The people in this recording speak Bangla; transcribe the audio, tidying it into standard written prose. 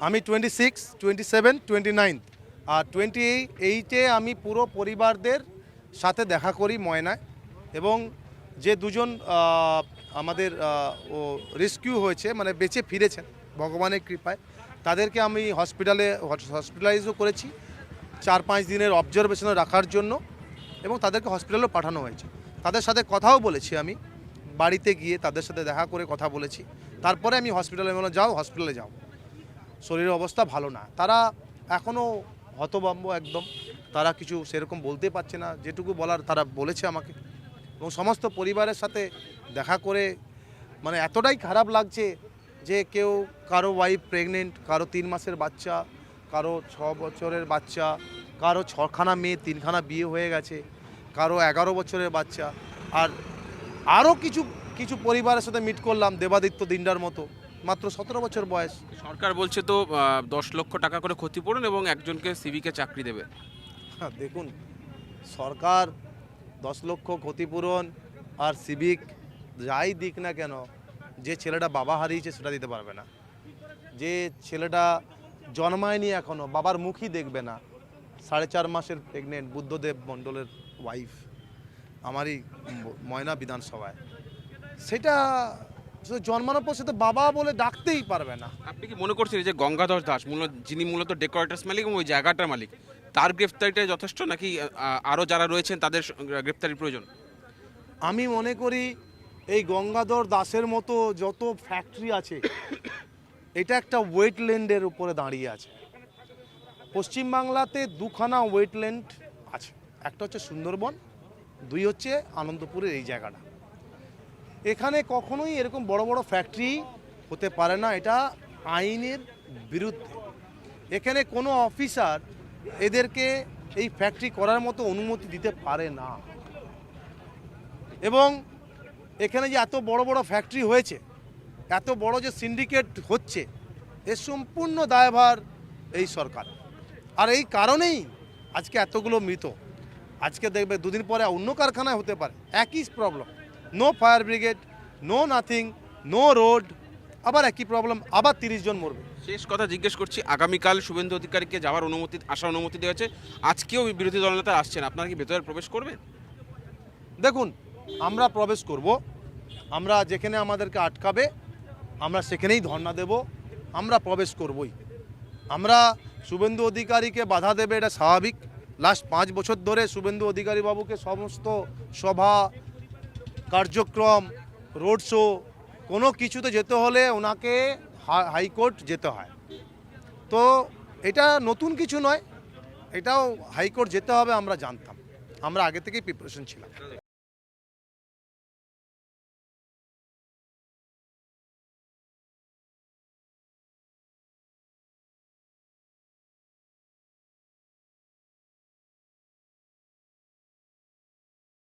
আমি 26, 27, 29 আর 28-এ আমি পুরো পরিবারদের সাথে দেখা করি ময়নায়। এবং যে দুজন আমাদের রেস্কিউ হয়েছে, মানে বেঁচে ফিরেছেন ভগবানের কৃপায়, তাদেরকে আমি হসপিটালাইজও করেছি 4-5 দিনের অবজারভেশনে রাখার জন্য, এবং তাদেরকে হসপিটালেও পাঠানো হয়েছে। তাদের সাথে কথাও বলেছি, আমি বাড়িতে গিয়ে তাদের সাথে দেখা করে কথা বলেছি। তারপরে আমি হসপিটালে হসপিটালে যাও, শরীরের অবস্থা ভালো না। তারা এখনও হতভম্ব একদম, তারা কিছু সেরকম বলতে পারছে না, যেটুকু বলার তারা বলেছে আমাকে। এবং সমস্ত পরিবারের সাথে দেখা করে মানে এতটাই খারাপ লাগছে যে কারো ওয়াইফ প্রেগনেন্ট, কারো 3 মাসের বাচ্চা, কারো 6 বছরের বাচ্চা, কারো 6খানা মেয়ে 3খানা বিয়ে হয়ে গেছে, কারো 11 বছরের বাচ্চা। আর আরও কিছু কিছু পরিবারের সাথে মিট করলাম, দেবাদিত্য দিন্ডার মতো, মাত্র 17 বছর বয়স। সরকার বলছে তো 10 লক্ষ টাকা করে ক্ষতিপূরণ এবং একজনকে সিভিকে চাকরি দেবে। হ্যাঁ, দেখুন, সরকার 10 লক্ষ ক্ষতিপূরণ আর সিভিক যাই দিক না কেন, যে ছেলেটা বাবা হারিয়েছে সেটা দিতে পারবে না। যে ছেলেটা জন্মায়নি এখনও, বাবার মুখই দেখবে না, 4.5 মাসের প্রেগনেন্ট, বুদ্ধদেব মণ্ডলের ওয়াইফ, আমারই ময়না বিধানসভায়, সেটা জন্মানোর পর সেটা বাবা বলে ডাকতেই পারবে না। আপনি কি মনে করছেন যে গঙ্গাধর দাস যিনি মূলত ডেকোরেটার্স মালিক এবং ওই জায়গাটার মালিক, তার গ্রেফতারিটা যথেষ্ট, নাকি আরও যারা রয়েছেন তাদের গ্রেফতারির প্রয়োজন? আমি মনে করি এই গঙ্গাধর দাসের মতো যত ফ্যাক্টরি আছে, এটা একটা ওয়েটল্যান্ডের উপরে দাঁড়িয়ে আছে। পশ্চিমবাংলাতে 2খানা ওয়েটল্যান্ড আছে, একটা হচ্ছে সুন্দরবন, 2 হচ্ছে আনন্দপুরের এই জায়গাটা। এখানে কখনোই এরকম বড় বড় ফ্যাক্টরি হতে পারে না, এটা আইনের বিরুদ্ধে। এখানে কোনো অফিসার এদেরকে এই ফ্যাক্টরি করার মতো অনুমতি দিতে পারে না। এবং এখানে যে এত বড় বড় ফ্যাক্টরি হয়েছে, এত বড় যে সিন্ডিকেট হচ্ছে, এর সম্পূর্ণ দায়ভার এই সরকার। আর এই কারণেই আজকে এতগুলো মৃত। আজকে দেখবে 2 দিন পরে অন্য কারখানায় হতে পারে, একই problem, no fire brigade, no nothing, no road, আবার একই প্রবলেম, আবার 30 জন মরবে। শেষ কথা জিজ্ঞেস করছি, আগামীকাল শুভেন্দু অধিকারীকে যাওয়ার আসার অনুমতি দেওয়া হয়েছে, আজকেও বিরোধী দলনেতা আসছেন, আপনারা কি ভেতরে প্রবেশ করবেন? দেখুন, আমরা প্রবেশ করব, আমরা যেখানে আমাদেরকে আটকাবে আমরা সেখানেই ধর্ণা দেব, আমরা প্রবেশ করবই। আমরা শুভেন্দু অধিকারীকে বাধা দেবে এটা স্বাভাবিক। লাস্ট 5 বছর ধরে শুভেন্দু অধিকারী বাবুকে সমস্ত সভা, কার্যক্রম, রোড শো, কোনো কিছুতে যেতে হলে ওনাকে হাইকোর্ট যেতে হয়। তো এটা নতুন কিছু নয়, এটাও হাইকোর্ট যেতে হবে, আমরা জানতাম, আমরা আগে থেকেই প্রিপারেশন ছিলাম।